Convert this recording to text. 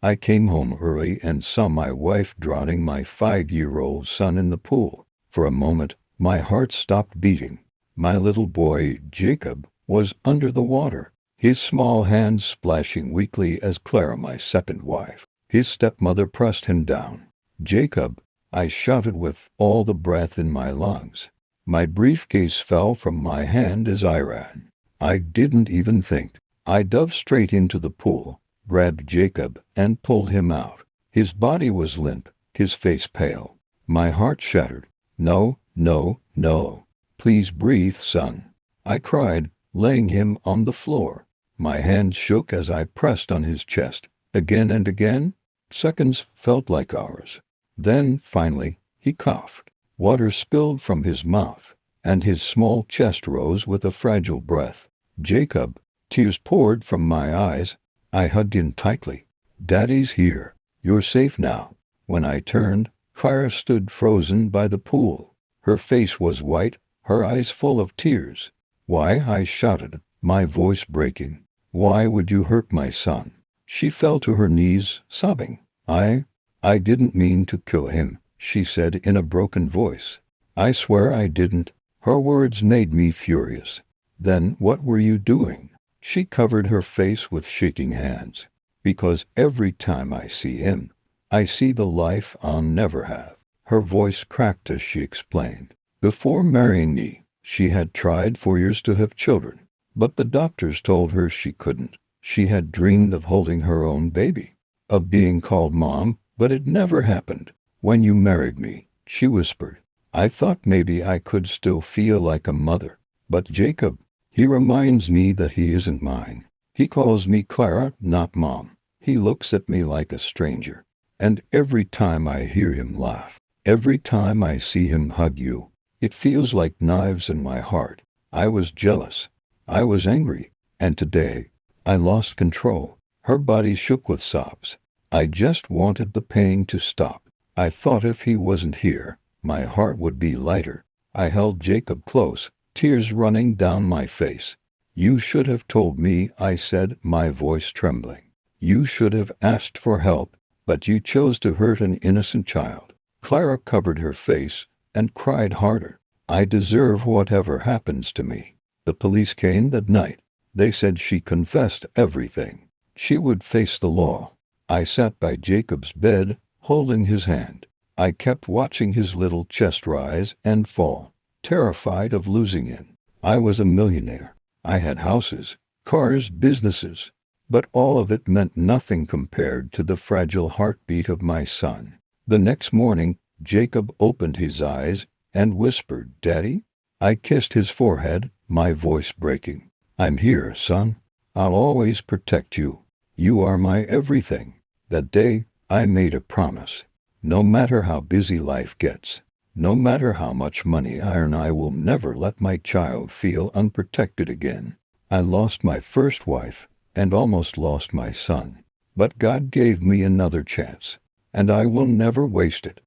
I came home early and saw my wife drowning my 5-year-old son in the pool. For a moment, my heart stopped beating. My little boy, Jacob, was under the water, his small hands splashing weakly as Clara, my second wife, his stepmother, pressed him down. "Jacob," I shouted with all the breath in my lungs. My briefcase fell from my hand as I ran. I didn't even think. I dove straight into the pool, grabbed Jacob, and pulled him out. His body was limp, his face pale. My heart shattered. "No, no, no. Please breathe, son," I cried, laying him on the floor. My hands shook as I pressed on his chest. Again and again. Seconds felt like hours. Then, finally, he coughed. Water spilled from his mouth, and his small chest rose with a fragile breath. "Jacob." Tears poured from my eyes. I hugged him tightly. "Daddy's here. You're safe now." When I turned, Clara stood frozen by the pool. Her face was white, her eyes full of tears. "Why?" I shouted, my voice breaking. "Why would you hurt my son?" She fell to her knees, sobbing. I didn't mean to kill him," she said in a broken voice. "I swear I didn't." Her words made me furious. "Then what were you doing?" She covered her face with shaking hands. "Because every time I see him, I see the life I'll never have." Her voice cracked as she explained. Before marrying me, she had tried for years to have children, but the doctors told her she couldn't. She had dreamed of holding her own baby, of being called mom, but it never happened. "When you married me," she whispered, "I thought maybe I could still feel like a mother. But Jacob, he reminds me that he isn't mine. He calls me Clara, not Mom. He looks at me like a stranger. And every time I hear him laugh, every time I see him hug you, it feels like knives in my heart." I was jealous. I was angry. And today, I lost control. Her body shook with sobs. I just wanted the pain to stop. I thought if he wasn't here, my heart would be lighter. I held Jacob close, tears running down my face. "You should have told me," I said, my voice trembling. "You should have asked for help, but you chose to hurt an innocent child." Clara covered her face and cried harder. "I deserve whatever happens to me." The police came that night. They said she confessed everything. She would face the law. I sat by Jacob's bed, holding his hand. I kept watching his little chest rise and fall, terrified of losing him. I was a millionaire. I had houses, cars, businesses. But all of it meant nothing compared to the fragile heartbeat of my son. The next morning, Jacob opened his eyes and whispered, "Daddy?" I kissed his forehead, my voice breaking. "I'm here, son. I'll always protect you. You are my everything." That day, I made a promise. No matter how busy life gets, no matter how much money I earn, I will never let my child feel unprotected again. I lost my first wife and almost lost my son, but God gave me another chance, and I will never waste it.